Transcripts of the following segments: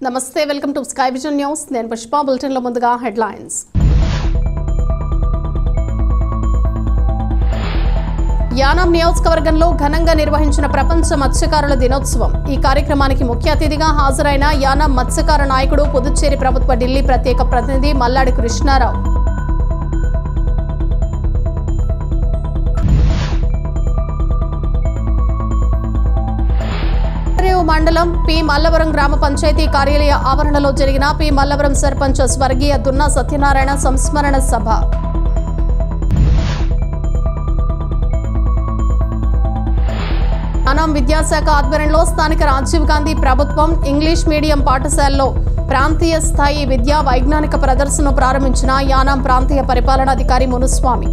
నమస్తే welcome to sky vision news నేను Pushpa bulletin లో ముందుగా హెడ్లైన్స్ యానాం నియోజకవర్గంలో ఘనంగా నిర్వహించిన ప్రపంచ మత్స్యకారుల దినోత్సవం ఈ కార్యక్రమానికి ముఖ్య అతిథిగా హాజరైన యానాం మత్స్యకార నాయకుడు పుదుచ్చేరి ప్రభుత్వ ఢిల్లీ ప్రత్యేక ప్రతినిధి మల్లాడి కృష్ణారావు మండలం పి మల్లవరం గ్రామ పంచాయతీ కార్యాలయ ఆవరణలో జరిగిన పి మల్లవరం సర్పంచ్ స్వర్గీయ దున్నా సత్యనారాయణ సంస్మరణ సభ యానాం విద్యాశాఖ ఆధ్వర్యంలో స్థానిక రాజీవ్ గాంధీ ప్రభుత్వం ఇంగ్లీష్ మీడియం పాఠశాలలో ప్రాంతీయ స్థాయి విద్యా వైజ్ఞానిక ప్రదర్శనను ప్రారంభించిన యానాం ప్రాంతీయ పరిపాలనాధికారి మునుస్వామి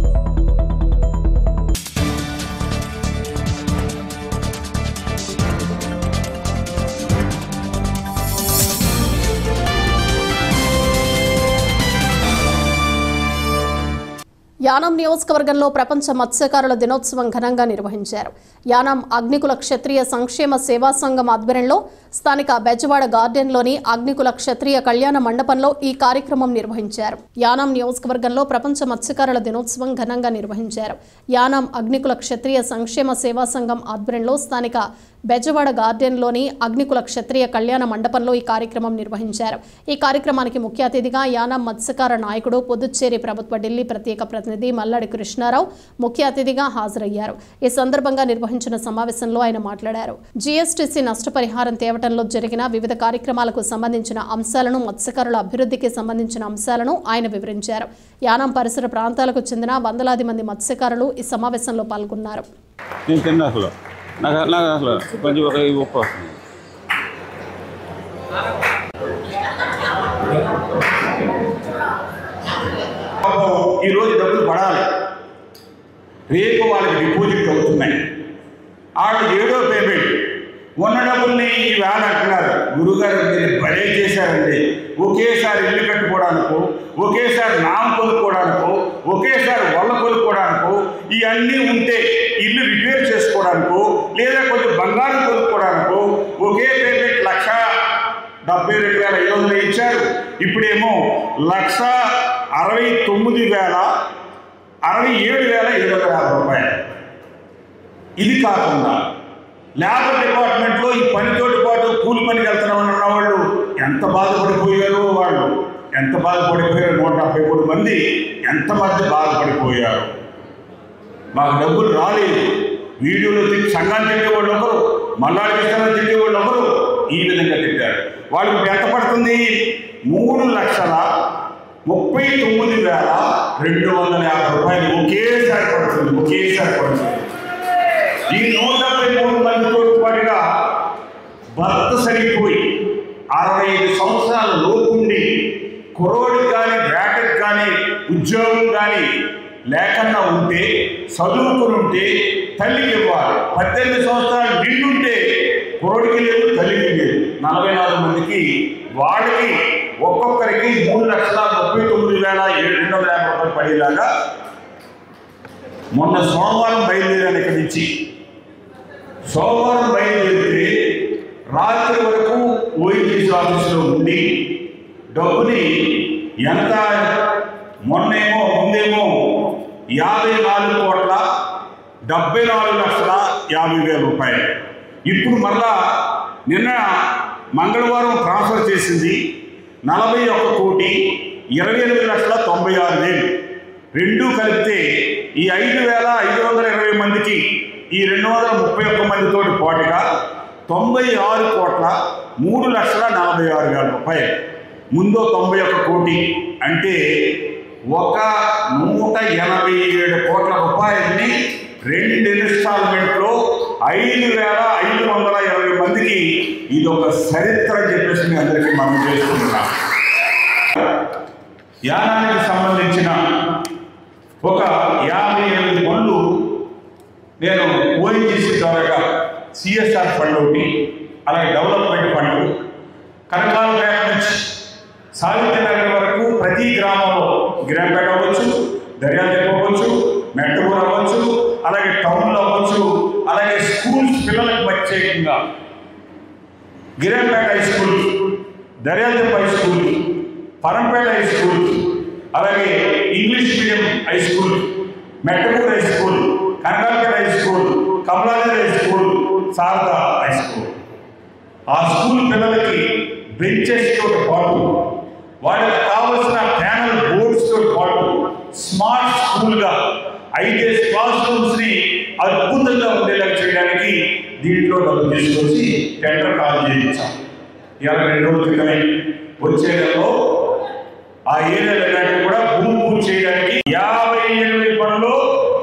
యానాం నియోజకవర్గంలో ప్రపంచ మత్స్యకారుల దినోత్సవం ఘనంగా నిర్వహించారు. యానాం అగ్నికుల క్షత్రియ సంక్షేమ సేవా సంఘం ఆధ్వర్యంలో స్థానిక బెజవాడ గార్డెన్లోని అగ్నికుల క్షత్రియ కళ్యాణ మండపంలో ఈ కార్యక్రమం నిర్వహించారు. యానాం నియోజకవర్గంలో ప్రపంచ మత్స్యకారుల దినోత్సవం ఘనంగా నిర్వహించారు. యానాం అగ్నికుల క్షత్రియ సంక్షేమ సేవా సంఘం ఆధ్వర్యంలో స్థానిక బెజవాడ గార్డెన్లోని అగ్నికుల క్షత్రియ కళ్యాణ మండపంలో ఈ కార్యక్రమం నిర్వహించారు. ఈ కార్యక్రమానికి ముఖ్య అతిథిగా యానాం మత్స్యకార నాయకుడు పుదుచ్చేరి ప్రభుత్వ ఢిల్లీ ప్రత్యేక ప్రతినిధి మల్లాడి కృష్ణారావు ముఖ్య అతిథిగా హాజరయ్యారు. ఈ సందర్భంగా నిర్వహించిన సమావేశంలో ఆయన మాట్లాడారు. జీఎస్టీసీ నష్టపరిహారం తేవటంలో జరిగిన వివిధ కార్యక్రమాలకు సంబంధించిన అంశాలను, మత్స్యకారుల అభివృద్ధికి సంబంధించిన అంశాలను ఆయన వివరించారు. యానాం పరిసర ప్రాంతాలకు చెందిన వందలాది మంది మత్స్యకారులు ఈ సమావేశంలో పాల్గొన్నారు. ఈరోజు డబ్బులు పడాలి, రేపు వాళ్ళకి డిపాజిట్ అవుతున్నాయి. వాళ్ళు 7వ పేమెంట్ ఉన్న డబ్బుల్ని ఈ వేళ అంటున్నారు. గురుగారు మీరు భలే చేశారండి, ఒకేసారి ఇల్లు కట్టుకోవడానికో, ఒకేసారి నామ కొనుక్కోవడానికో, ఒకేసారి వల్ల కొనుక్కోవడానికో, ఇవన్నీ ఉంటే ఇల్లు రిపేర్ చేసుకోవడానికో, లేదా కొంచెం బంగారం కొనుక్కోవడానికో ఒకే పేమెంట్ 1,72,500 ఇచ్చారు. ఇప్పుడేమో 1,69,67,750 రూపాయలు. ఇది కాకుండా లేబర్ డిపార్ట్మెంట్లో ఈ పనితోటి పాటు కూలి పనికి వెళ్తున్నామని ఉన్నవాళ్ళు ఎంత బాధపడిపోయారో, వాళ్ళు ఎంత బాధపడిపోయారు. 173 మంది ఎంతమంది బాధపడిపోయారు. మాకు డబ్బులు రాలేదు. వీడియోలో సంఘాన్ని తిట్టేవాళ్ళు ఒకరు, మల్లాడి కృష్ణాన్ని తిట్టేవాళ్ళు ఒకరు ఈ విధంగా తిట్టారు. వాళ్ళకి ఎంత పడుతుంది? 3,39,250 రూపాయలు ఒకేసారి పడుతుంది. ఈ 173 మందితో పాటుగా భర్త సరిపోయి 65 సంవత్సరాల లోపుండి కుర్రోడికి కానీ గ్రాడ్యుయేట్ కానీ ఉద్యోగం కానీ లేకుండా ఉంటే, చదువుకుని ఉంటే తల్లికి ఇవ్వాలి. 18 సంవత్సరాలు నిండుంటే కుర్రోడికి లేదు, తల్లికి లేదు. 44 మందికి వాళ్ళకి ఒక్కొక్కరికి 3,39,250 రూపాయలు పడేలాగా మొన్న సోమవారం బయలుదేరాను. ఇక్కడి నుంచి సోమవారం బయలుదేరితే రాత్రి వరకు ఓఎన్జీసీ ఆఫీసులో ఉండి డబ్బుని ఎంత ముందేమో 54,74,50,000 రూపాయలు. ఇప్పుడు మళ్ళా నిన్న మంగళవారం ట్రాన్స్ఫర్ చేసింది 41,28,96,000. రెండూ కలిపితే ఈ 5,520 మందికి ఈ 231 మందితో పాటుగా 96,03,46,000 రూపాయలు. ముందో 91 కోటి అంటే 187 కోట్ల రూపాయలని 2 ఇన్స్టాల్మెంట్లో 5,520 మందికి ఇది ఒక చరిత్ర అని చెప్పేసి మీ అందరికీ మనం చేస్తున్నాం. యానానికి సంబంధించిన ఒక 58 పనులు నేను ఓఎన్జీసీ ద్వారా సిఎస్ఆర్ ఫండ్ ఒకటి, అలాగే డెవలప్మెంట్ ఫండ్, కనకాలపేట నుంచి సావిత్రినగర్ వరకు ప్రతి గ్రామంలో, గిరంపేట అవ్వచ్చు, దర్యాలు అవ్వచ్చు, మెట్టూరు అవ్వచ్చు, అలాగే టౌన్లో అవ్వచ్చు, అలాగే స్కూల్స్ పిల్లలకు ప్రత్యేకంగా Girampet high school, Daryaldeep high school, Parampet high school, అలాగే English medium high school, Mettapur high school, Kanakalapet high school, Kamalanagar high school, Sharada high school. ఆ స్కూల్ పిల్లలకి బెంచెస్తో పాటు వాళ్ళకి కావలసిన ప్యానల్ బోర్డ్స్తో పాటు స్మార్ట్ స్కూల్గా 5 క్లాస్ రూమ్స్ని అద్భుతంగా ఉండేలా చేయడానికి దీంట్లో డబ్బులు తీసుకొచ్చి టెండర్ కాల్ చేయించాం. ఇవాళ 2 రోజుల క్రితమే వచ్చే నెలలో ఆ ఏరియాలన్నింటినీ కూడా భూమి పూజ చేయడానికి 58 పనులు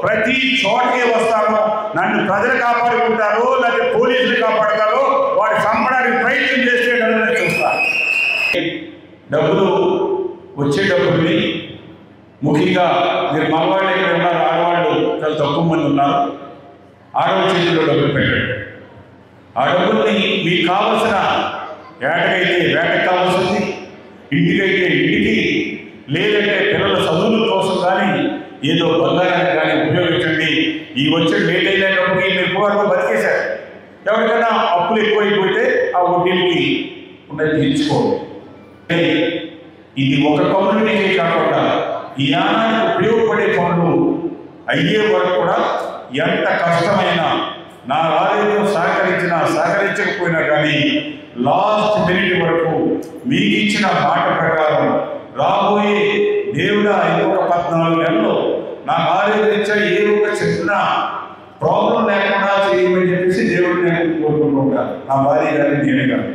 ప్రతి చోటకే వస్తాను. నన్ను ప్రజలు కాపాడుకుంటారో లేకపోతే పోలీసులు కాపాడతారో వాడు చంపడానికి ప్రయత్నం చేస్తే చూస్తారు. డబ్బులు వచ్చే డబ్బుల్ని ముఖ్యంగా మీరు మగవాళ్ళు ఇక్కడ ఉన్నారు, ఆడవాళ్ళు చాలా తక్కువ మంది ఉన్నారు. ఆడవాళ్ళ చేతిలో డబ్బులు పెట్టండి. ఆ డబ్బుల్ని మీకు కావలసిన వేటకైతే వేటకు కావాల్సింది, ఇంటికైతే ఇంటికి, లేదంటే పిల్లల చదువుల కోసం కానీ ఏదో బంగారాన్ని కానీ ఉపయోగించండి. ఈ వచ్చే లేట్ అయినప్పటికీ మీరు ఎక్కువగా బతికేశారు. ఎవరికైనా అప్పులు ఎక్కువైపోతే ఆ వడ్డీలకి ఉన్నది తీర్చుకోండి. ఇది ఒక కమ్యూనిటీకే కాకుండా ఈ యానానికి ఉపయోగపడే పనులు అయ్యే వరకు కూడా ఎంత కష్టమైనా నా ఆరోగ్యం సహకరించకపోయినా కానీ లాస్ట్ మినిట్ వరకు మీకు ఇచ్చిన మాట ప్రకారం రాబోయే దేవుడా ఇంకొక 14 నెలల్లో నా ఆరోగ్యం ఏ ఒక చిన్న ప్రాబ్లం లేకుండా చేయమని చెప్పేసి దేవుడిని నేను కోరుకుంటూ ఉంటాను. నా భార్య గారిని నేనే కాదు.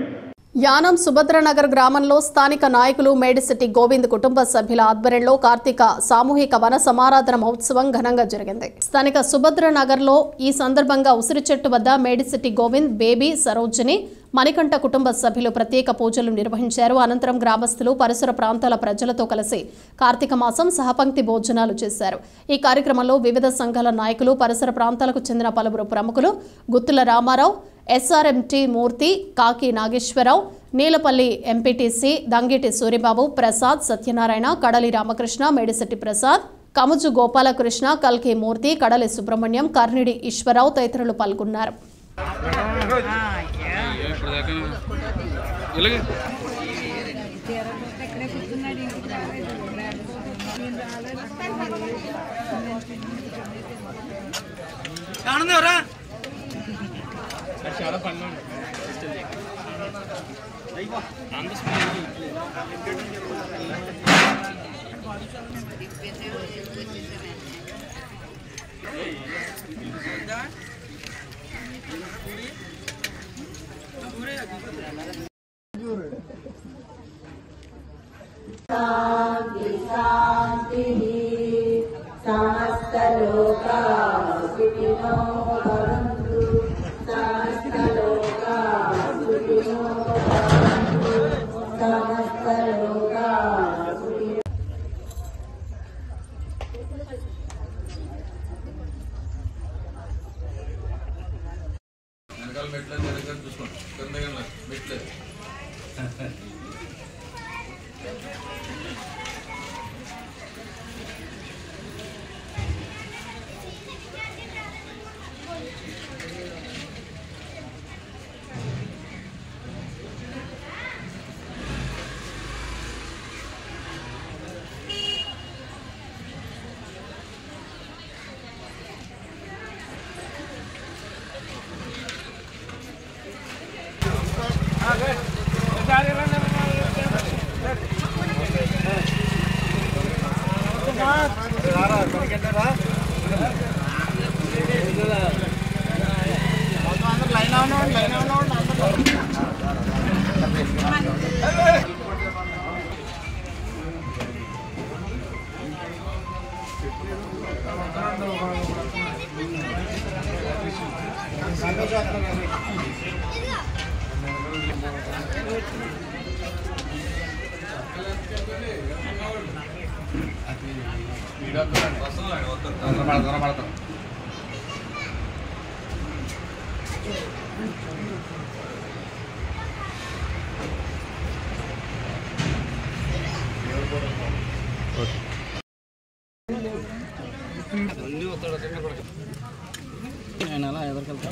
యానం సుభద్రనగర్ గ్రామంలో స్థానిక నాయకులు మేడిశెట్టి గోవింద్ కుటుంబ సభ్యుల ఆధ్వర్యంలో కార్తీక సామూహిక వన సమారాధన మహోత్సవం ఘనంగా జరిగింది. స్థానిక సుభద్రనగర్లో ఈ సందర్భంగా ఉసిరి చెట్టు వద్ద మేడిశెట్టి గోవింద్, బేబీ, సరోజిని, మణికంఠ కుటుంబ సభ్యులు ప్రత్యేక పూజలు నిర్వహించారు. అనంతరం గ్రామస్తులు పరిసర ప్రాంతాల ప్రజలతో కలిసి కార్తీక మాసం సహపంక్తి భోజనాలు చేశారు. ఈ కార్యక్రమంలో వివిధ సంఘాల నాయకులు, పరిసర ప్రాంతాలకు చెందిన పలువురు ప్రముఖులు, గుత్తుల రామారావు, ఎస్ఆర్ఎంటీ మూర్తి, కాకి నాగేశ్వరరావు, నీలపల్లి ఎంపీటీసీ దంగిటి సూరిబాబు, ప్రసాద్, సత్యనారాయణ, కడలి రామకృష్ణ, మేడిశెట్టి ప్రసాద్, కముజు గోపాలకృష్ణ, కల్కి మూర్తి, కడలి సుబ్రహ్మణ్యం, కర్నిడి ఈశ్వరరావు తదితరులు పాల్గొన్నారు. చాలా పనులు సమస్త లోకా సుఖినో భవంతు, సమస్త లోకా సుఖినో భవంతు, సమస్త లోకా సుఖినో. వెనకాల మెట్లేదు చూసుకోండి, కింద మెట్లేదు. నేను అలా ఎదురుకెళ్తా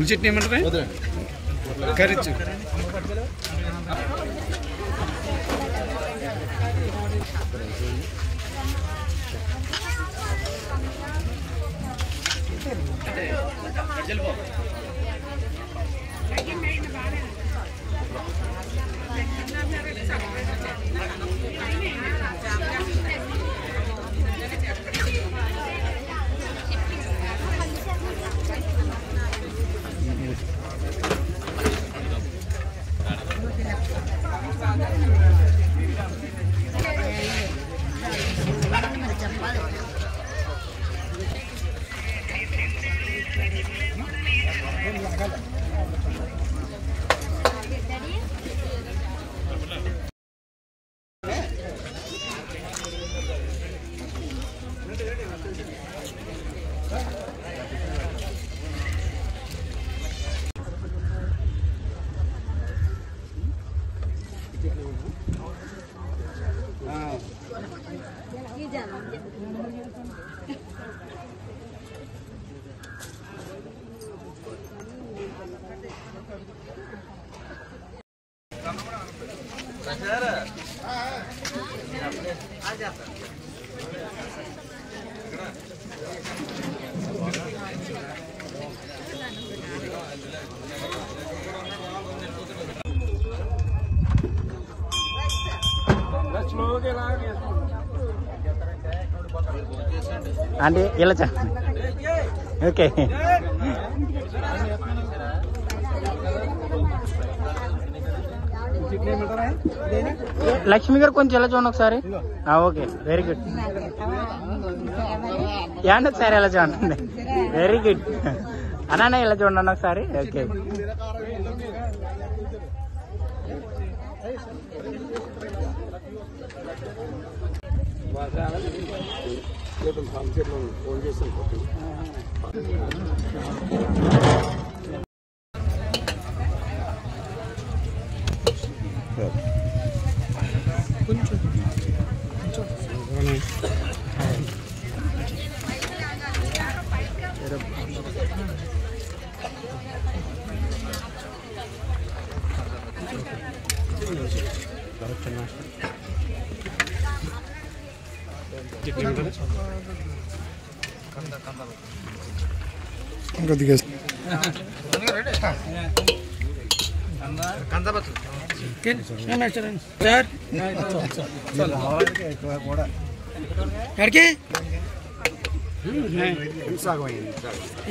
చట్నీ ఏమంటారా కరిచ్చు అంటే ఇలా ఓకే లక్ష్మి గారు కొంచెం ఇలా చూడండి ఒకసారి. Okay very good. ఏంటి ఒకసారి ఇలా చూడండి. వెరీ గుడ్ అన్నా ఇలా చూడండి ఒకసారి. ఓకే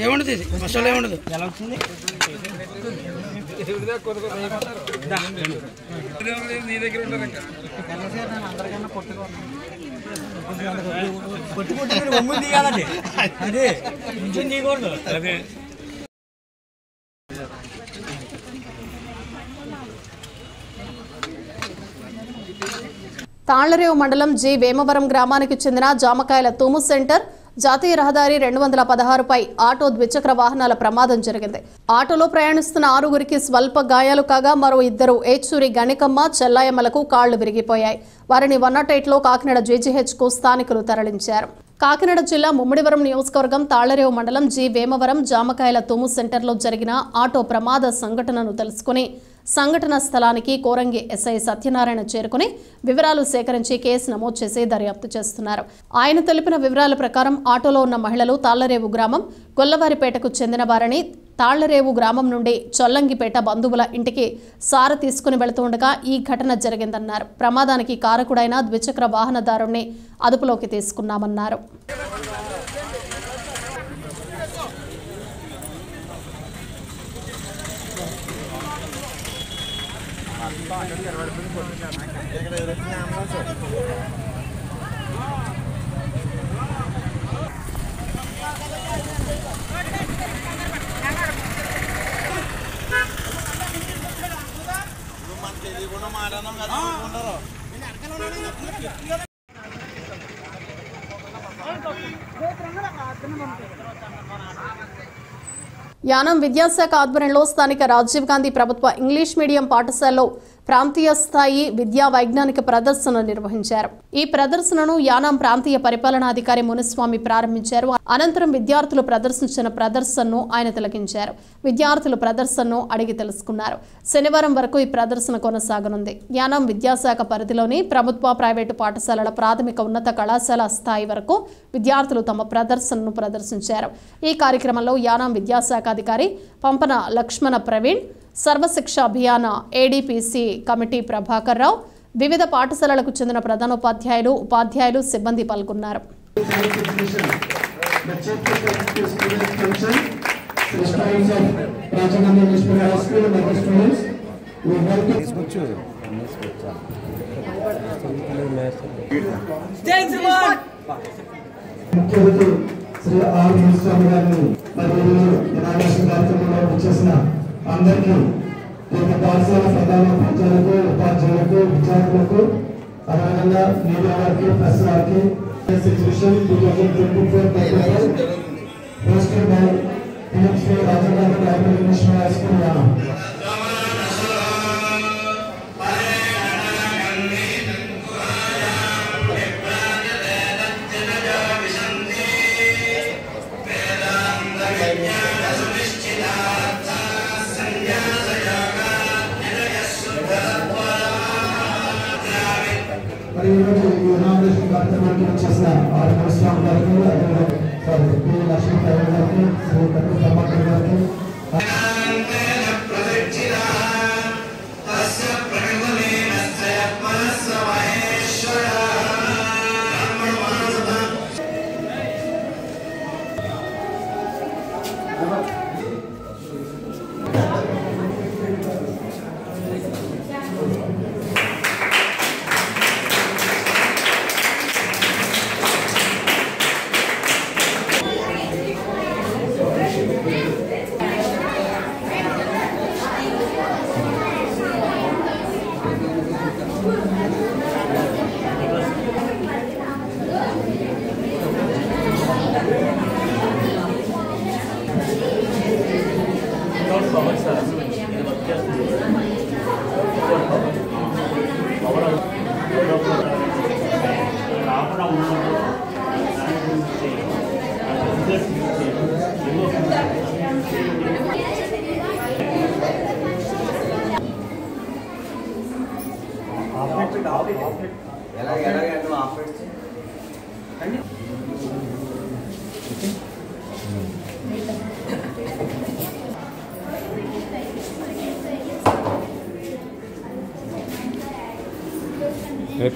ఏముండదు మసాలా ఏముండదు. ఎలా వచ్చింది నీ దగ్గర ఉంటారు అందరికన్నా పొట్టుకుంటే తీయాలండి. అదే ఇంజన్ తీయకూడదు. అదే తాళ్లరేవు మండలం జి వేమవరం గ్రామానికి చెందిన జామకాయల తూము సెంటర్ జాతీయ రహదారి 216పై ఆటో ద్విచక్ర వాహనాల ప్రమాదం జరిగింది. ఆటోలో ప్రయాణిస్తున్న 6గురికి స్వల్ప గాయాలు కాగా మరో 2 ఏచూరి గణికమ్మ చెల్లాయమ్మలకు కాళ్లు విరిగిపోయాయి. వారిని 108లో కాకినాడ జీజీహెచ్కు స్థానికులు తరలించారు. కాకినాడ జిల్లా ముమ్మిడివరం నియోజకవర్గం తాళ్లరేవు మండలం జి వేమవరం జామకాయల తూము సెంటర్లో జరిగిన ఆటో ప్రమాద సంఘటనను తెలుసుకుని సంఘటన స్థలానికి కోరంగి ఎస్ఐ సత్యనారాయణ చేరుకుని వివరాలు సేకరించి కేసు నమోదు చేసి దర్యాప్తు చేస్తున్నారు. ఆయన తెలిపిన వివరాల ప్రకారం ఆటోలో ఉన్న మహిళలు తాళ్లరేవు గ్రామం గొల్లవారిపేటకు చెందిన వారని తాళ్లరేవు గ్రామం నుండి చొల్లంగిపేట బంధువుల ఇంటికి సార తీసుకుని వెళుతుండగా ఈ ఘటన జరిగిందన్నారు. ప్రమాదానికి కారకుడైన ద్విచక్ర వాహనదారుణ్ణి అదుపులోకి తీసుకున్నామన్నారు. యానం విద్యాశాఖ ఆధ్వర్యంలో స్థానిక రాజీవ్ గాంధీ ప్రభుత్వ ఇంగ్లీష్ మీడియం పాఠశాలలో ప్రాంతీయ స్థాయి విద్యా వైజ్ఞానిక ప్రదర్శన నిర్వహించారు. ఈ ప్రదర్శనను యానం ప్రాంతీయ పరిపాలనాధికారి మునిస్వామి ప్రారంభించారు. అనంతరం విద్యార్థులు ప్రదర్శించిన ప్రదర్శనను ఆయన తిలకించారు. విద్యార్థులు ప్రదర్శనను అడిగి తెలుసుకున్నారు. శనివారం వరకు ఈ ప్రదర్శన కొనసాగనుంది. యానం విద్యాశాఖ పరిధిలోని ప్రభుత్వ ప్రైవేటు పాఠశాలల ప్రాథమిక ఉన్నత కళాశాల స్థాయి వరకు విద్యార్థులు తమ ప్రదర్శనను ప్రదర్శించారు. ఈ కార్యక్రమంలో యానం విద్యాశాఖ అధికారి పంపన లక్ష్మణ ప్రవీణ్, సర్వశిక్ష అభియాన ఏడీపీసీ కమిటీ ప్రభాకర్ రావు, వివిధ పాఠశాలలకు చెందిన ప్రధానోపాధ్యాయులు, ఉపాధ్యాయులు, సిబ్బంది పాల్గొన్నారు. శ్రీ ఆర్ మునిస్వామి గారిని కార్యక్రమంలో వచ్చేసిన అందరికీ పాఠశాల ప్రధానోపాధ్యాయులకు, ఉపాధ్యాయులకు, విద్యార్థులకు, అదేవిధంగా మీడియా వారికి, ప్రెస్ వారికి exhibition 2024 hosted by Sri Rajiv Gandhi Primary English Medium School, Yanam. మరియు ఈరోజు ఈ ఇనాగ్రేషన్ కార్యక్రమానికి వచ్చేసిన ఆర్ మునిస్వామి గారికి, అదేవిధంగా పి లక్ష్మీ గారికి, శ్రీ కట్టు ప్రభాకర్ గారికి,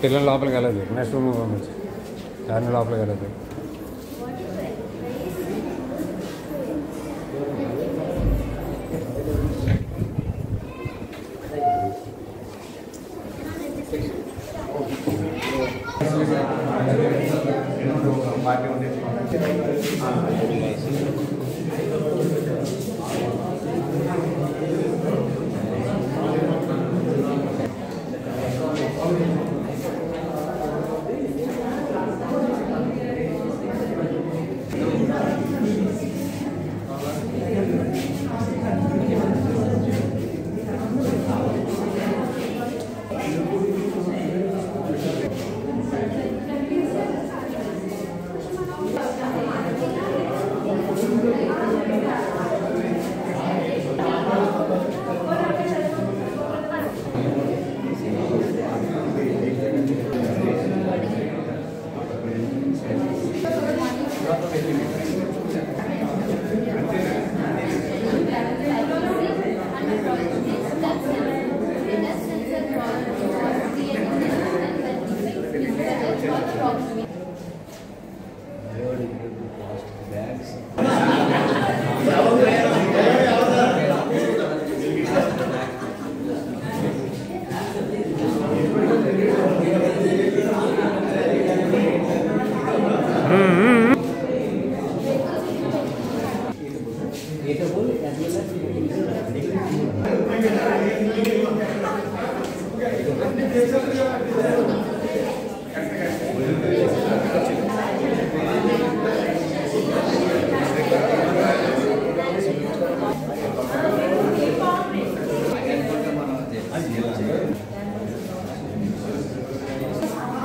పిల్లలు లోపలికి వెళ్ళదు, నెక్స్ట్ రూమ్ పంపించి దాన్ని లోపలికి వెళ్ళదు.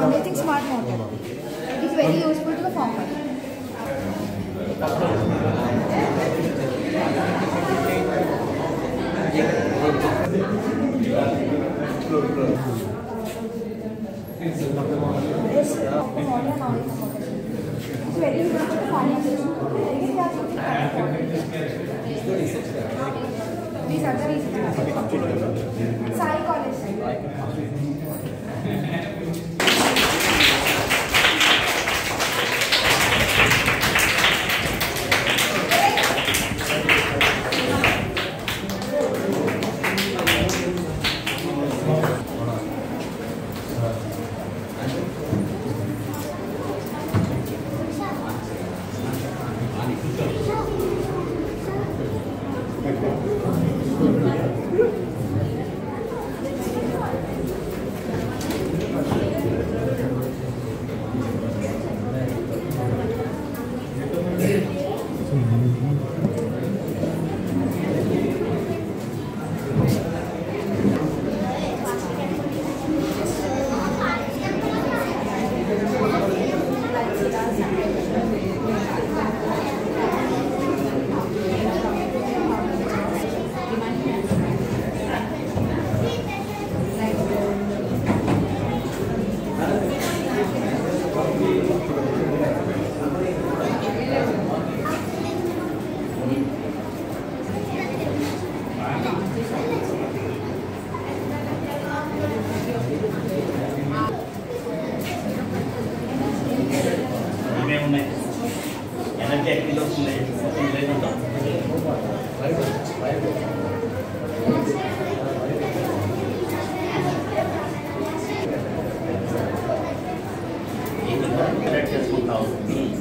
Amazing smart motor. It is very useful to the farmer. It's very useful to farmers. These are the reasons. Sai College.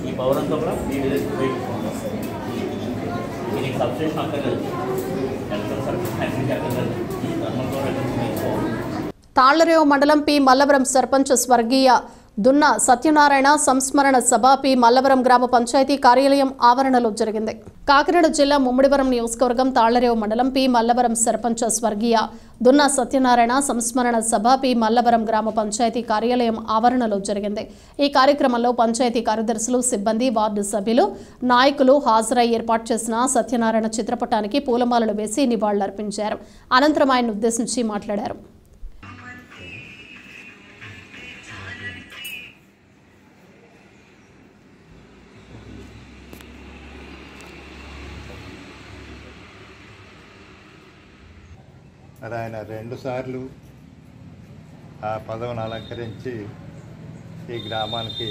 ఈ పవరంతో కూడా ఇది సబ్స్టేషన్ అక్కర్లేదు తాళ్లరేవు మండలం పి మల్లవరం సర్పంచ్ స్వర్గీయ దున్న సత్యనారాయణ సంస్మరణ సభ పి మల్లవరం గ్రామ పంచాయతీ కార్యాలయం ఆవరణలో జరిగింది. కాకినాడ జిల్లా ముమ్మిడివరం నియోజకవర్గం తాళ్లరేవు మండలం పి మల్లవరం సర్పంచ్ స్వర్గీయ దున్న సత్యనారాయణ సంస్మరణ సభ పి మల్లవరం గ్రామ పంచాయతీ కార్యాలయం ఆవరణలో జరిగింది. ఈ కార్యక్రమంలో పంచాయతీ కార్యదర్శులు, సిబ్బంది, వార్డు సభ్యులు, నాయకులు హాజరై ఏర్పాటు చేసిన సత్యనారాయణ చిత్రపటానికి పూలమాలలు వేసి నివాళులర్పించారు. అనంతరం ఆయన ఉద్దేశించి మాట్లాడారు. మరి ఆయన 2 సార్లు ఆ పదవిని అలంకరించి ఈ గ్రామానికి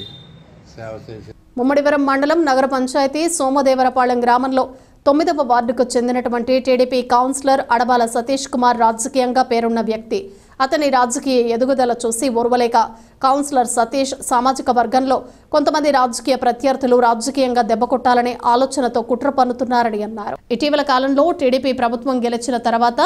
సేవ చేసి ముమ్మడివరం మండలం నగర పంచాయతీ సోమదేవరపాళెం గ్రామంలో 9వ వార్డుకు చెందినటువంటి టీడీపీ కౌన్సిలర్ అడబాల సతీష్ కుమార్ రాజకీయంగా పేరున్న వ్యక్తి. అతని రాజకీయ ఎదుగుదల చూసి ఓర్వలేక కౌన్సిలర్ సతీష్ సామాజిక వర్గంలో కొంతమంది రాజకీయ ప్రత్యర్థులు రాజకీయంగా దెబ్బకొట్టాలనే ఆలోచనతో కుట్ర పన్నుతున్నారని అన్నారు. ఇటీవల కాలంలో టీడీపీ ప్రభుత్వం గెలిచిన తర్వాత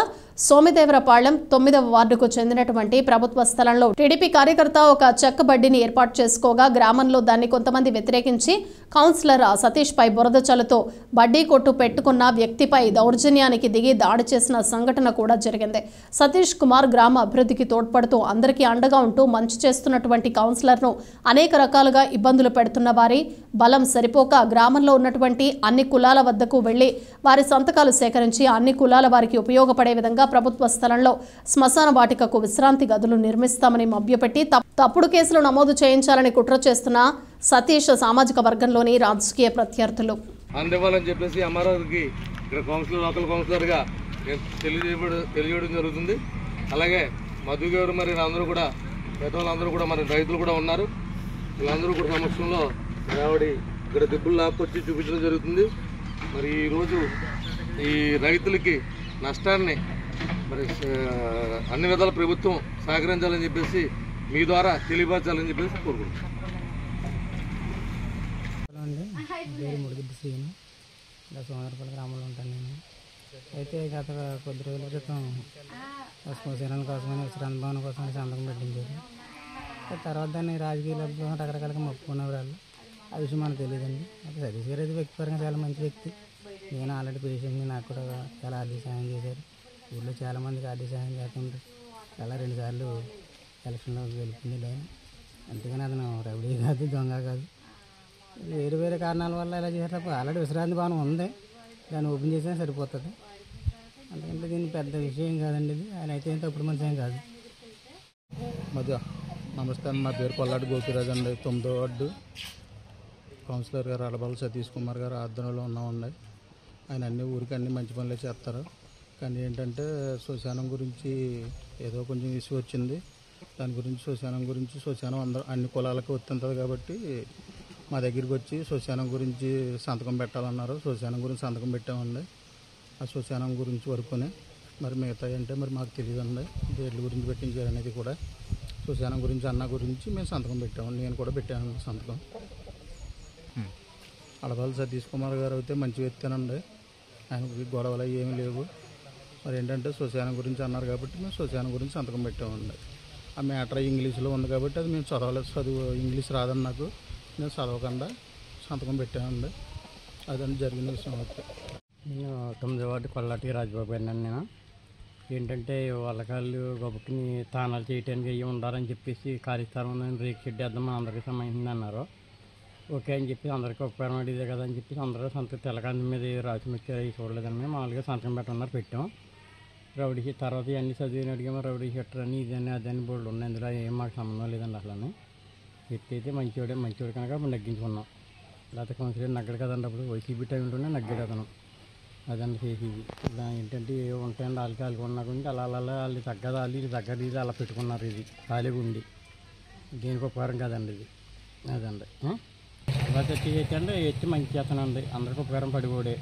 సోమదేవరపాళెం 9వ వార్డుకు చెందినటువంటి ప్రభుత్వ స్థలంలో టీడీపీ కార్యకర్త ఒక చెక్క బడ్డీని ఏర్పాటు చేసుకోగా గ్రామంలో దాన్ని కొంతమంది వ్యతిరేకించి కౌన్సిలర్ సతీష్ పై బురద చల్లుతో బడ్డీ కొట్టు పెట్టుకున్న వ్యక్తిపై దౌర్జన్యానికి దిగి దాడి చేసిన సంఘటన కూడా జరిగింది. సతీష్ కుమార్ గ్రామ అభివృద్ధికి తోడ్పడుతూ అందరికీ అండగా ఉంటూ మంచి చేస్తున్నటువంటి కౌన్సిలర్ను అనేక రకాలుగా ఇబ్బందులు పెడుతున్న వారి బలం సరిపోక గ్రామంలో ఉన్నటువంటి అన్ని కులాల వద్దకు వెళ్లి వారి సంతకాలు సేకరించి అన్ని కులాల వారికి ఉపయోగపడే విధంగా ప్రభుత్వ స్థలంలో శ్మశాన వాటికకు విశ్రాంతి గదులు నిర్మిస్తామని మభ్యపెట్టి తప్పుడు కేసులు నమోదు చేయించాలని కుట్ర చేస్తున్న సతీష్ సామాజిక వర్గంలోని రాజకీయ ప్రత్యర్థులు అందివ్వాలని చెప్పేసి అమరావతికి ఇక్కడ కౌన్సిలర్ లోకల్ కౌన్సిలర్గా తెలియజేయడం జరుగుతుంది. అలాగే మధు గారు మరి అందరూ కూడా పెద్దవాళ్ళందరూ కూడా మరి రైతులు కూడా ఉన్నారు. వీళ్ళందరూ కూడా సమక్షంలో ఆవిడ ఇక్కడ దిబ్బులు లాక్కొచ్చి చూపించడం జరుగుతుంది. మరి ఈరోజు ఈ రైతులకి నష్టాన్ని మరి అన్ని విధాల ప్రభుత్వం సహకరించాలని చెప్పేసి మీ ద్వారా తెలియపరచాలని చెప్పేసి కోరుకుంటున్నాం. పేరు ముడిగిడ్డి సీను, ఇలా సోమవారపల్లి గ్రామంలో ఉంటాను నేను. అయితే గత కొద్ది రోజుల క్రితం శ్మశానం కోసమని విశ్రాంతి భవనం కోసం సంతకం పెట్టించారు. తర్వాత దాన్ని రాజకీయ లబ్ధం రకరకాలుగా మొక్కుకున్నారు వాళ్ళు. ఆ విషయం మనకు తెలియదండి. అయితే సతీష్ గారు అయితే వ్యక్తిపరంగా చాలా మంచి వ్యక్తి. నేను ఆల్రెడీ పేషెంట్ని, నాకు కూడా చాలా ఆర్థిక సాయం చేశారు. ఊళ్ళో చాలామందికి ఆర్థిక సాయం చేస్తుంటే చాలా 2 సార్లు ఎలక్షన్లో గెలుపుంది ఆయన. అంతేగాని అతను రౌడీ కాదు, దొంగ కాదు. వేరే వేరే కారణాల వల్ల ఇలా చేసేటప్పుడు ఆల్రెడీ విశ్రాంతి భవనం ఉంది, దాన్ని ఓపెన్ చేసినా సరిపోతుంది. అందుకంటే దీన్ని పెద్ద విషయం కాదండి ఇది. ఆయన అయితే ఏం తప్పుడు మనిషి ఏం కాదు. నమస్తే అండి, నా పేరు కొల్లాటి గోపిరాజు అండి. 9వ వార్డు కౌన్సిలర్ గారు అలబాల సతీష్ కుమార్ గారు ఆధ్వర్యంలో ఉన్నామండి. ఆయన అన్ని ఊరికి అన్ని మంచి పనులే చేస్తారు. కానీ ఏంటంటే శ్మశానం గురించి ఏదో కొంచెం ఇష్యూ వచ్చింది. దాని గురించి శ్మశానం అందరూ అన్ని కులాలకు వస్తుంటుంది కాబట్టి మా దగ్గరికి వచ్చి శ్మశానం గురించి సంతకం పెట్టాలన్నారు. శ్మశానం గురించి సంతకం పెట్టామండి. ఆ శ్మశానం గురించి వరకునే మరి మిగతా అంటే మరి మాకు తెలియదండి. దేట్ల గురించి పెట్టించారు అనేది కూడా. శ్మశానం గురించి అన్న గురించి మేము సంతకం పెట్టామండి. నేను కూడా పెట్టాను సంతకం. అలబాల సతీష్ కుమార్ గారు అయితే మంచి వ్యక్తేనండి. ఆయనకి గొడవలు ఏమీ లేవు. మరి ఏంటంటే శ్మశానం గురించి అన్నారు కాబట్టి మేము శ్మశానం గురించి సంతకం పెట్టామండి. ఆ మ్యాటర్ ఇంగ్లీష్లో ఉంది కాబట్టి అది మేము చదువు ఇంగ్లీష్ రాదని నాకు, నేను చదవకుండా సంతకం పెట్టామండి. అదని జరిగిన విషయం అయితే. నేను 9వ వార్డు కొల్లాటి రాజబాబు గారిని. నేను ఏంటంటే వాళ్ళకాళ్ళు గొప్పకి తానాలు చేయడానికి అయ్యి ఉండాలని చెప్పేసి ఖాళీ స్థలం రేకు షెడ్ వేద్దాం అందరికీ సంబంధించింది అన్నారు. ఓకే అని చెప్పి అందరికీ ఉపకారం అడిగితే కదా అని చెప్పి అందరూ సంతకం తెల్లకాంతి మీద రాసి వచ్చారు. అవి చూడలేదని మామూలుగా సంతకం పెట్టమన్నారు, పెట్టాం. రౌడీ షీట్ తర్వాత ఇవన్నీ చదివిని అడిగాము. రౌడీ షీటర్ అని ఇదని అదని బోర్డు ఉన్నాయి, అందులో ఏం మాకు సంబంధం లేదండి. అసలు ఎత్తి అయితే మంచివాడు కనుక అప్పుడు నగ్గించుకున్నాం. లేకపోతే కౌన్సిలర్ నగ్గడు కదండి, అప్పుడు వైసీపీ టైంలోనే నగ్గాడు అతను. అదండి చేసేది. ఇలా ఏంటంటే ఏ ఉంటాయండి వాళ్ళకి ఉన్నా గురించి అలా వాళ్ళు తగ్గదు, వాళ్ళు తగ్గదు, ఇది అలా పెట్టుకున్నారు. ఇది ఖాళీగా ఉండి దేనికి ఉపకారం కాదండి ఇది. అదండి తర్వాత అంటే ఎత్తి మంచి చేస్తానండి, అందరికీ ఉపకారం పడిపోడే.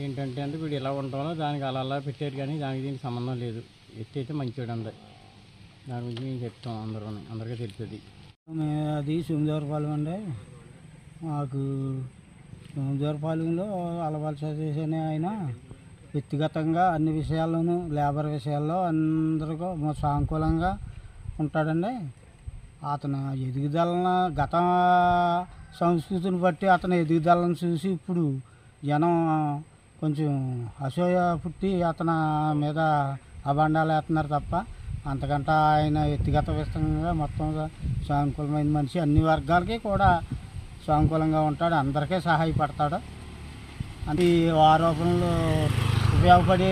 ఏంటంటే అంటే వీడు ఇలా ఉంటామో దానికి అలా పెట్టారు, కానీ దానికి దీనికి సంబంధం లేదు. ఎత్తి అయితే మంచివాడు అండి. దాని గురించి మేము చెప్తాం అందరికీ తెలుస్తుంది. అది సోమవారపాలెం అండి. మాకు సోమవారపాలెంలో అలవాటు చేసిన ఆయన వ్యక్తిగతంగా అన్ని విషయాల్లోనూ లేబర్ విషయాల్లో అందరికీ సానుకూలంగా ఉంటాడండి. అతను ఎదుగుదలను గత సంస్కృతిని బట్టి అతని ఎదుగుదలను చూసి ఇప్పుడు జనం కొంచెం అసూయ పుట్టి అతని మీద అబండాలు వేస్తున్నారు తప్ప అంతకంటే ఆయన వ్యక్తిగత విషయంగా మొత్తం సానుకూలమైన మనిషి. అన్ని వర్గాలకి కూడా సానుకూలంగా ఉంటాడు, అందరికీ సహాయపడతాడు. అది ఆరోపణలు ఉపయోగపడే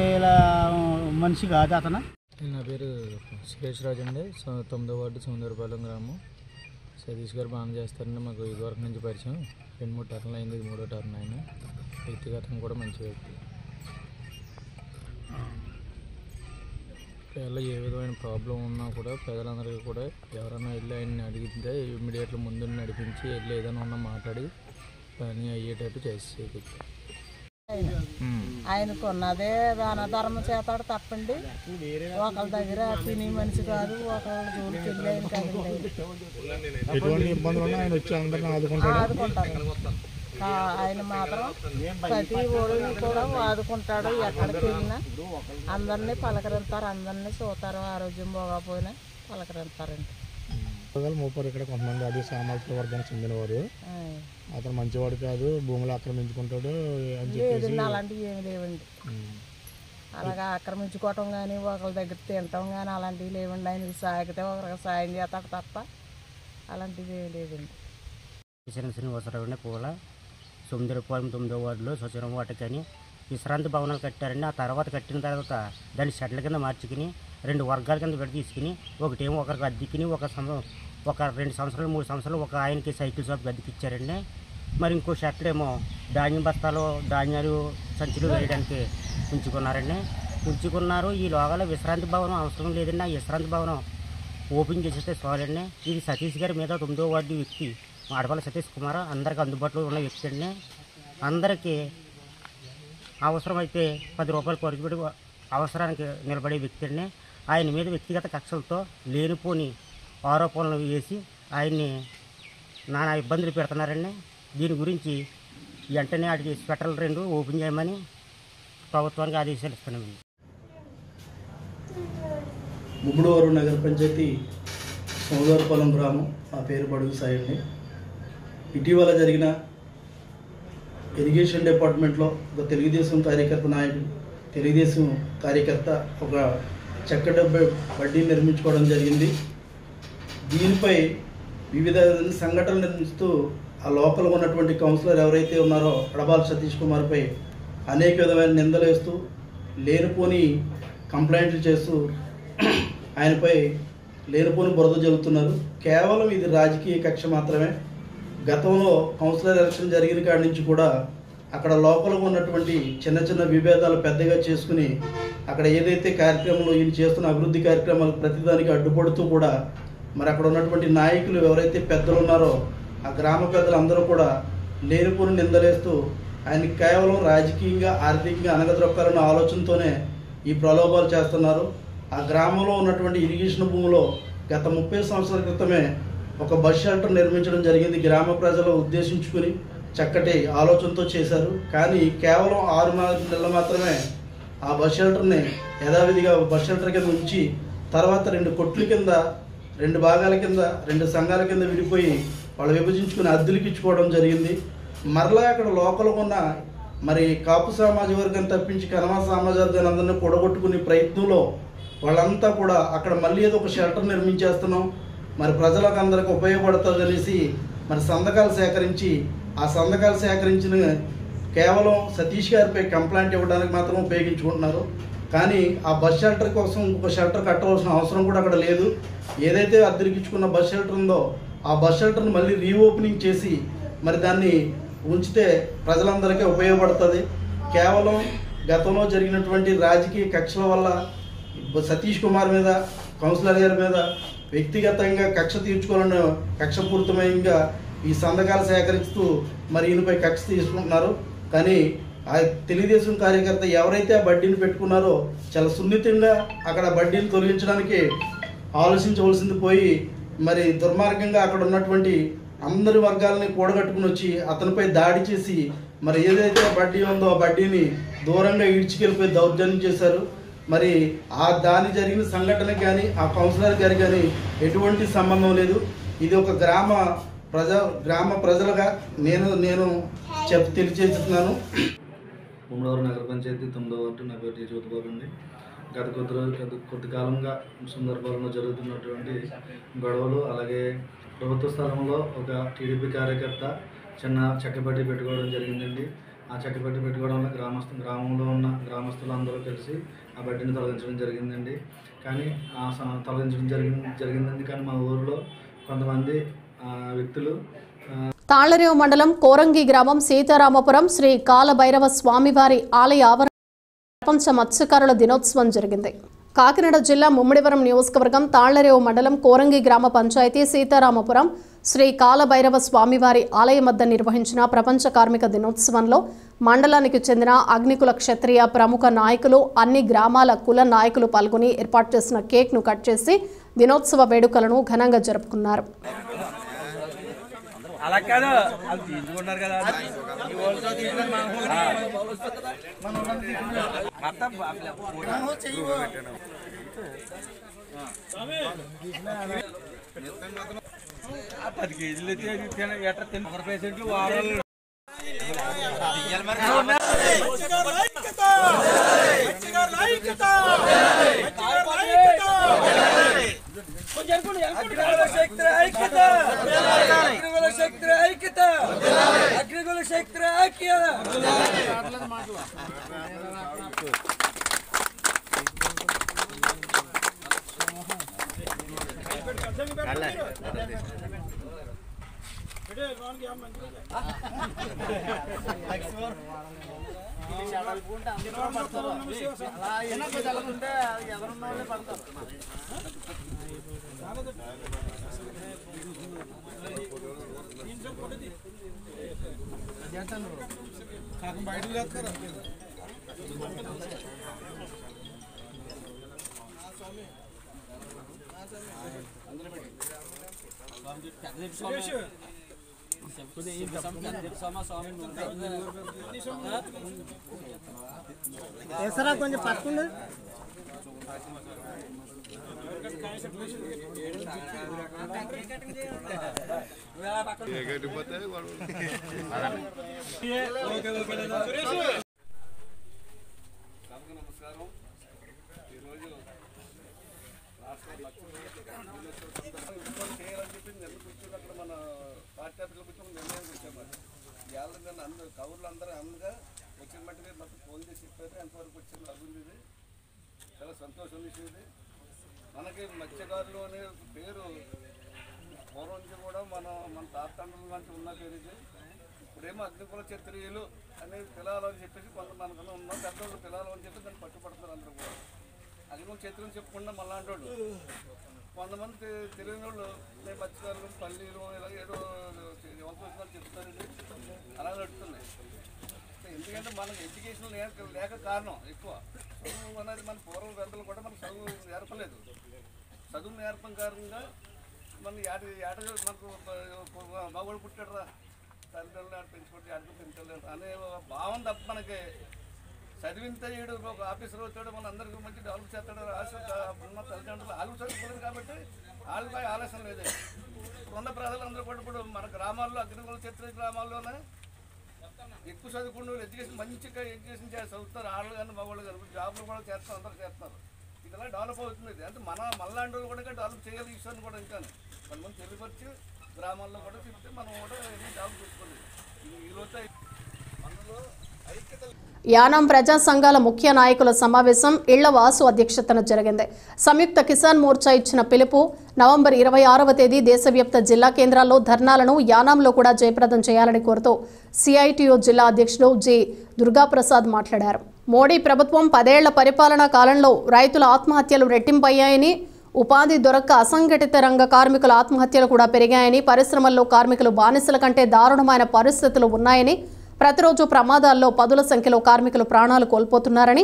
మనిషి కాదు అతను. నా పేరు సురేష్ రాజు అండి. 9వ వార్డు సోమవారపాలెం గ్రామం. సతీష్ గారు బాగా చేస్తారండి. మాకు ఇదివరకు నుంచి పరిచయం, 2-3 టర్న్లు అయింది, ఇది 3వ టర్న్ ఆయన. వ్యక్తిగతంగా కూడా మంచి వ్యక్తి. పిల్లలు ఏ విధమైన ప్రాబ్లం ఉన్నా కూడా ప్రజలందరికీ కూడా ఎవరైనా వెళ్ళి ఆయన్ని అడిగితే ఇమ్మీడియట్గా ముందు నడిపించి వెళ్ళి ఏదైనా ఉన్నా మాట్లాడి పని అయ్యేటట్టు చేసి ఆయనకు ఉన్నదే దాన ధర్మం చేతాడు తప్పండి. ఒకళ్ళ దగ్గర తిని మనిషి కాదు, ఒకళ్ళ జోలికి వెళ్ళి ఆయన కాదండి, ఆదుకుంటారు. ఆయన మాత్రం ప్రతి ఓడిని కూడా ఆదుకుంటాడు. ఎక్కడికి వెళ్ళినా అందరినీ పలకరిస్తారు, అందరినీ చూస్తారు. ఆరోగ్యం బాగోపోయినా పలకరిస్తారండి. మూపరు ఇక్కడ కొంతమంది అది సామాజిక వర్గానికి చెందినవారు. అతను మంచివాడు కాదు, భూములు ఆక్రమించుకుంటాడు అని చెప్పేసి అలాంటివి ఏమి లేవండి. అలాగా ఆక్రమించుకోవటం కానీ ఒకరి దగ్గర తినటం కానీ అలాంటివి లేవండి. ఆయనకి సాగితే ఒకరికి సాయం చేస్తాడు తప్ప అలాంటివి ఏమి లేదండి. శ్రీనివాసరావు పూల సోమవారపాలెం 9వ వార్డులో శ్మశానం వాటికని విశ్రాంతి భవనాలు కట్టారండి. ఆ తర్వాత కట్టిన తర్వాత దాన్ని షెడ్ల కింద మార్చుకుని 2 వర్గాల కింద విడదీసుకుని ఒకటేమో ఒకరికి అద్దెకిని ఒక 2 సంవత్సరాలు 3 సంవత్సరాలు ఒక ఆయనకి సైకిల్ షాప్ అద్దెకిచ్చారండి. మరి ఇంకో షెడ్ ఏమో ధాన్యం బస్తాలు ధాన్యాలు సంచులు వేయడానికి ఉంచుకున్నారు. ఈ లోగాలో విశ్రాంతి భవనం అవసరం లేదండి. ఆ విశ్రాంతి భవనం ఓపెన్ చేసేస్తే చాలండి. ఇది సతీష్ గారి మీద 9వ వార్డు వ్యక్తి అడపాల సతీష్ కుమార్ అందరికీ అందుబాటులో ఉన్న వ్యక్తి అండి. అందరికీ అవసరమైతే 10 రూపాయలు ఖర్చు పెట్టి అవసరానికి నిలబడే వ్యక్తి అండి. ఆయన మీద వ్యక్తిగత కక్షలతో లేనిపోని ఆరోపణలు వేసి ఆయన్ని నానా ఇబ్బందులు పెడుతున్నారండి. దీని గురించి వెంటనే వాటికి స్వెటర్లు 2 ఓపెన్ చేయమని ప్రభుత్వానికి ఆదేశాలు ఇస్తున్నామండి. ముమ్మడివరం నగర పంచాయతీ సోమవారపాలెం గ్రామం. నా పేరు బడుగు సాయండి. ఇటీవల జరిగిన ఇరిగేషన్ డిపార్ట్మెంట్లో ఒక తెలుగుదేశం కార్యకర్త ఒక చెక్క బడ్డీ నిర్మించుకోవడం జరిగింది. దీనిపై వివిధ సంఘటనలు నిర్మిస్తూ ఆ లోపల ఉన్నటువంటి కౌన్సిలర్ ఎవరైతే ఉన్నారో అడబాల్ సతీష్ కుమార్పై అనేక విధమైన నిందలు వేస్తూ లేనిపోని కంప్లైంట్లు చేస్తూ ఆయనపై లేనిపోని బురద జల్లుతున్నారు. కేవలం ఇది రాజకీయ కక్ష మాత్రమే. గతంలో కౌన్సిలర్ ఎలక్షన్ జరిగిన కాడి నుంచి కూడా అక్కడ లోపల ఉన్నటువంటి చిన్న చిన్న విభేదాలు పెద్దగా చేసుకుని అక్కడ ఏదైతే కార్యక్రమంలో ఈయన చేస్తున్న అభివృద్ధి కార్యక్రమాలకు ప్రతిదానికి అడ్డుపడుతూ కూడా మరి అక్కడ ఉన్నటువంటి నాయకులు ఎవరైతే పెద్దలు ఉన్నారో ఆ గ్రామ పెద్దలందరూ కూడా లేనిపోని నిందలేస్తూ ఆయనకి కేవలం రాజకీయంగా ఆర్థికంగా అనగదొక్కాలన్న ఆలోచనతోనే ఈ ప్రలోభాలు చేస్తున్నారు. ఆ గ్రామంలో ఉన్నటువంటి ఇరిగేషన్ భూమిలో గత 30 సంవత్సరాల క్రితమే ఒక బస్ షెల్టర్ నిర్మించడం జరిగింది. గ్రామ ప్రజలు ఉద్దేశించుకుని చక్కటి ఆలోచనతో చేశారు. కానీ కేవలం 6 నెలలు మాత్రమే ఆ బస్ షెల్టర్ని యథావిధిగా బస్ షెల్టర్ కింద ఉంచి తర్వాత 2 కొట్ల కింద 2 భాగాల కింద 2 సంఘాల కింద విడిపోయి వాళ్ళు విభజించుకుని అద్దెలకు ఇచ్చుకోవడం జరిగింది. మరలా అక్కడ లోపల ఉన్న మరి కాపు సమాజ వర్గాన్ని తప్పించి కనమ సమాజ వర్గాన్ని అందరినీ కూడగొట్టుకునే ప్రయత్నంలో వాళ్ళంతా కూడా అక్కడ మళ్ళీ ఏదో ఒక షెల్టర్ నిర్మించేస్తున్నాం, మరి ప్రజలకు అందరికి ఉపయోగపడుతుంది అనేసి మరి సంతకాలు సేకరించి ఆ సంతకాలు సేకరించిన కేవలం సతీష్ గారిపై కంప్లైంట్ ఇవ్వడానికి మాత్రం ఉపయోగించుకుంటున్నారు. కానీ ఆ బస్ షెల్టర్ కోసం ఇంకొక షెల్టర్ కట్టవలసిన అవసరం కూడా అక్కడ లేదు. ఏదైతే అద్దెకిచ్చుకున్న బస్ షెల్టర్ ఉందో ఆ బస్ షెల్టర్ని మళ్ళీ రీఓపెనింగ్ చేసి మరి దాన్ని ఉంచితే ప్రజలందరికీ ఉపయోగపడుతుంది. కేవలం గతంలో జరిగినటువంటి రాజకీయ కక్షల వల్ల సతీష్ కుమార్ మీద కౌన్సిలర్ గారి మీద వ్యక్తిగతంగా కక్ష తీర్చుకోవాలని కక్షపూరితమైనగా ఈ సంతకాలు సేకరిస్తూ మరి ఈయనపై కక్ష తీసుకుంటున్నారు. కానీ ఆ తెలుగుదేశం కార్యకర్త ఎవరైతే ఆ బడ్డీని పెట్టుకున్నారో చాలా సున్నితంగా అక్కడ బడ్డీని తొలగించడానికి ఆలోచించవలసింది పోయి మరి దుర్మార్గంగా అక్కడ ఉన్నటువంటి అందరి వర్గాలని కూడగట్టుకుని వచ్చి అతనిపై దాడి చేసి మరి ఏదైతే బడ్డీ ఉందో ఆ బడ్డీని దూరంగా ఈడ్చుకెళ్ళిపోయి దౌర్జన్యం చేశారు. మరి ఆ దాని జరిగిన సంఘటనకి కానీ ఆ కౌన్సిలర్ గారికి కానీ ఎటువంటి సంబంధం లేదు. ఇది ఒక గ్రామ ప్రజలుగా నేను తెలియజేస్తున్నాను. ముమ్మడివరం నగర పంచాయతీ 9వ వార్డు నా పేరు జ్యోతిబాబు అండి. గత కొద్ది కాలంగా సుందరపాలెంలో జరుగుతున్నటువంటి గొడవలు, అలాగే ప్రభుత్వ స్థలంలో ఒక టీడీపీ కార్యకర్త చిన్న చెక్కబడ్డీ పెట్టుకోవడం జరిగిందండి. ఆ చెక్కబడ్డీ పెట్టుకోవడం వల్ల గ్రామంలో ఉన్న గ్రామస్తులందరూ కలిసి ఆ బడ్డీని తొలగించడం జరిగిందండి. కానీ తొలగించడం జరిగిందండి కానీ మా ఊరిలో కొంతమంది వ్యక్తులు తాళ్లరేవు మండలం కోరంగి గ్రామం సీతారామపురం శ్రీ కాలభైరవ స్వామివారి ఆలయ ఆవరణ ప్రపంచ మత్స్యకారుల దినోత్సవం జరిగింది. కాకినాడ జిల్లా ముమ్మిడివరం నియోజకవర్గం తాళ్లరేవు మండలం కోరంగి గ్రామ పంచాయతీ సీతారామపురం శ్రీ కాలభైరవ స్వామివారి ఆలయం వద్ద నిర్వహించిన ప్రపంచ కార్మిక దినోత్సవంలో మండలానికి చెందిన అగ్నికుల క్షత్రియ ప్రముఖ నాయకులు, అన్ని గ్రామాల కుల నాయకులు పాల్గొని ఏర్పాటు చేసిన కేక్ను కట్ చేసి దినోత్సవ వేడుకలను ఘనంగా జరుపుకున్నారు. అలా కాదు వాళ్ళు తీసుకున్నారు కదా $10 కేజీలు ఎట్లా 1% వారాలు కొంచెం పక్కన నమస్కారం. ఈరోజు రాష్ట్ర చేయాలని చెప్పి నిన్న కూర్చొని అక్కడ మన పార్టీ ఆఫీస్లో కూర్చొని నిర్ణయానికి వచ్చాము. ఇవాళ అందరూ కౌరులు అందరూ అందుగా వచ్చిన మట్టిగా మొత్తం ఫోన్ చేసి చెప్పారు ఎంతవరకు వచ్చింది అభివృద్ధి. చాలా సంతోషం విషయం ఇది. మనకి మత్స్యకారులు అనే పేరు పూర్వం నుంచి కూడా మన తాతండ్రుల నుంచి ఉన్న పేరు ఇది. ఇప్పుడేమో అగ్నికుల క్షత్రియులు అనేది పిలాలని చెప్పేసి కొంతమంది ఉన్నాం, పెద్దవాళ్ళు పిలాలని చెప్పి దాన్ని పట్టుపడుతున్నారు అందరూ కూడా. అగ్నికుల క్షత్రియులు చెప్పకుండా మళ్ళాంటి వాళ్ళు కొంతమంది తెలియని వాళ్ళు నేను మత్స్యకారులు పల్లీలు ఇలా ఏదో వంశవసనాలు చెప్తారు. ఇది అలా నడుస్తున్నాయి. ఎందుకంటే మనకు ఎడ్యుకేషన్ లేక కారణం ఎక్కువ. చదువు అనేది మన పూర్వం పెద్దలు కూడా మనకు చదువు నేర్పలేదు. చదువు నేర్పం కారణంగా మన మనకు మగవాడు పుట్టాడు రా తల్లిదండ్రులు ఆడ పెంచుకుంటే ఆడికి పెంచలేదు అనే భావం తప్ప మనకి చదివింత ఏడు ఒక ఆఫీసర్ వచ్చాడు మన అందరికీ మంచి డెవలప్ చేస్తాడు ఆశ ఉన్న తల్లిదండ్రులు వాళ్ళు చదువుకోలేదు కాబట్టి వాళ్ళపై ఆలోచన లేదు. ఉన్న ప్రజలందరూ కూడా ఇప్పుడు మన గ్రామాల్లో అగ్నికుల క్షత్రియ గ్రామాల్లోనే ఎక్కువ చదువుకున్న ఎడ్యుకేషన్ మంచిగా ఎడ్యుకేషన్ చదువుతారు. వాళ్ళు కానీ మగవాళ్ళు కానీ జాబ్లు కూడా చేస్తారు, అందరూ చేస్తారు. ఇలా డెవలప్ అవుతుంది. అంటే మళ్ళాంటి వాళ్ళు కూడా డెవలప్ చేయాలి ఈ విషయాన్ని కూడా ఇంకా కొంతమంది తెలియపరిచి గ్రామాల్లో కూడా చెప్తే మనం కూడా డెవలప్ చేసుకోలేదు. ఈరోజు మనలో ఐక్యత. యానాం ప్రజా సంఘాల ముఖ్య నాయకుల సమావేశం ఇళ్లవాసు అధ్యక్షతన జరిగింది. సంయుక్త కిసాన్ మోర్చా ఇచ్చిన పిలుపు నవంబర్ 26వ తేదీ దేశవ్యాప్త జిల్లా కేంద్రాల్లో ధర్నాలను యానాంలో కూడా జయప్రదం చేయాలని కోరుతూ సిఐటియు జిల్లా అధ్యక్షుడు జి దుర్గాప్రసాద్ మాట్లాడారు. మోడీ ప్రభుత్వం 10 ఏళ్ల పరిపాలనా కాలంలో రైతుల ఆత్మహత్యలు రెట్టింపయ్యాయని, ఉపాధి దొరక్క అసంఘటిత రంగ కార్మికుల ఆత్మహత్యలు కూడా పెరిగాయని, పరిశ్రమల్లో కార్మికులు బానిసల కంటే దారుణమైన పరిస్థితులు ఉన్నాయని, ప్రతిరోజు ప్రమాదాల్లో పదుల సంఖ్యలో కార్మికులు ప్రాణాలు కోల్పోతున్నారని,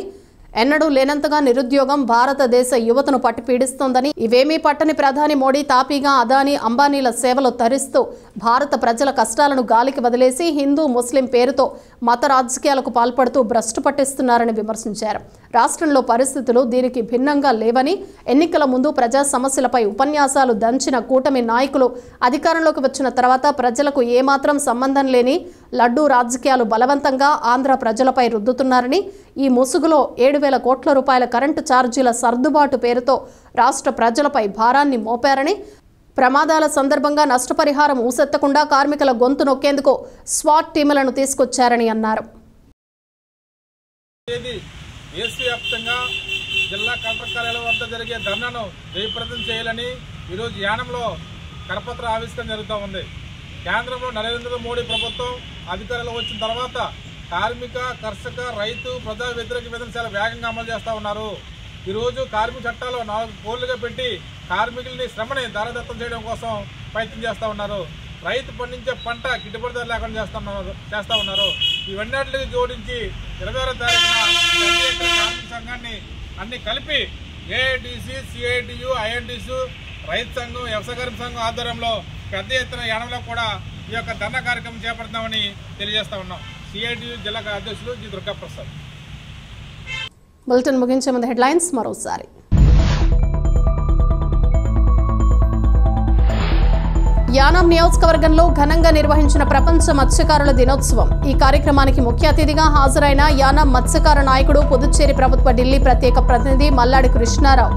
ఎన్నడూ లేనంతగా నిరుద్యోగం భారతదేశ యువతను పట్టి పీడిస్తోందని, ఇవేమీ పట్టని ప్రధాని మోడీ తాపీగా అదానీ అంబానీల సేవలు తరిస్తూ భారత ప్రజల కష్టాలను గాలికి వదిలేసి హిందూ ముస్లిం పేరుతో మత రాజకీయాలకు పాల్పడుతూ భ్రష్టు పట్టిస్తున్నారని విమర్శించారు. రాష్ట్రంలో పరిస్థితులు దీనికి భిన్నంగా లేవని, ఎన్నికల ముందు ప్రజా సమస్యలపై ఉపన్యాసాలు దంచిన కూటమి నాయకులు అధికారంలోకి వచ్చిన తర్వాత ప్రజలకు ఏమాత్రం సంబంధం లేని లడ్డూ రాజకీయాలు బలవంతంగా ఆంధ్ర ప్రజలపై రుద్దుతున్నారని, ఈ ముసుగులో 7,000 కోట్ల రూపాయల కరెంటు ఛార్జీల సర్దుబాటు పేరుతో రాష్ట్ర ప్రజలపై భారాన్ని మోపారని, ప్రమాదాల సందర్భంగా నష్టపరిహారం ఊసెత్తకుండా కార్మికుల గొంతు నొక్కేందుకు స్వాట్ టీములను తీసుకొచ్చారని అన్నారు. దేశవ్యాప్తంగా జిల్లా కలెక్టర్ కార్యాలయం వద్ద జరిగే ధర్నాను జయప్రదం చేయాలని ఈరోజు యానంలో కరపత్ర ఆవిష్కరణ జరుగుతూ ఉంది. కేంద్రంలో నరేంద్ర మోడీ ప్రభుత్వం అధికారంలో వచ్చిన తర్వాత కార్మిక, కర్షక, రైతు, ప్రజా వ్యతిరేక విధానం చాలా వేగంగా అమలు చేస్తూ ఉన్నారు. ఈరోజు కార్మిక చట్టాలు 4 కోళ్లుగా పెట్టి కార్మికులని శ్రమని దారదత్తం చేయడం కోసం ప్రయత్నం చేస్తూ ఉన్నారు. రైతు పండించే పంట గిట్టుబాటు ధర లేకుండా చేస్తూ ఉన్నారు. ఇవన్నిటికి జోడించి 26వ తారీఖున కార్మిక సంఘాన్ని అన్ని కలిపి ఏఐటీసీ, సిఐటియు, ఐఎన్టీసీ, రైతు సంఘం, వ్యవసాయ కార్మిక సంఘం ఆధ్వర్యంలో పెద్ద ఎత్తున యానంలో కూడా ఈ యొక్క ధర్నా కార్యక్రమం చేపడతామని తెలియజేస్తా ఉన్నాం. సిఐటియు జిల్లా అధ్యక్షులు జి దుర్గాప్రసాద్. బులెటిన్ ముగించే ముందు హెడ్లైన్స్ మరోసారి. యానాం నియోజకవర్గంలో ఘనంగా నిర్వహించిన ప్రపంచ మత్స్యకారుల దినోత్సవం. ఈ కార్యక్రమానికి ముఖ్య అతిథిగా హాజరైన యానాం మత్స్యకార నాయకుడు, పుదుచ్చేరి ప్రభుత్వ ఢిల్లీ ప్రత్యేక ప్రతినిధి మల్లాడి కృష్ణారావు.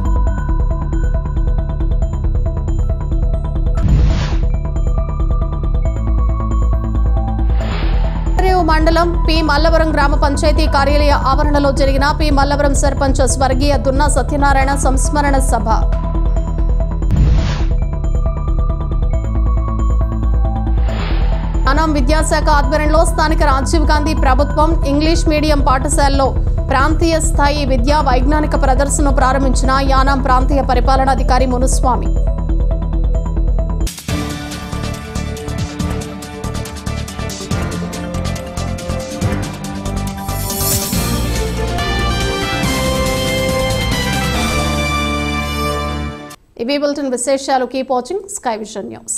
మండలం పి మల్లవరం గ్రామ పంచాయతీ కార్యాలయ ఆవరణలో జరిగిన పి మల్లవరం సర్పంచ్ స్వర్గీయ దున్నా సత్యనారాయణ సంస్మరణ సభ. యానాం విద్యాశాఖ ఆధ్వర్యంలో స్థానిక రాజీవ్ గాంధీ ప్రభుత్వం ఇంగ్లీష్ మీడియం పాఠశాలలో ప్రాంతీయ స్థాయి విద్యా వైజ్ఞానిక ప్రదర్శనను ప్రారంభించిన యానాం ప్రాంతీయ పరిపాలనాధికారి మునుస్వామి. ఇవి బులెటిన్ విశేషాలు. Keep watching sky vision news.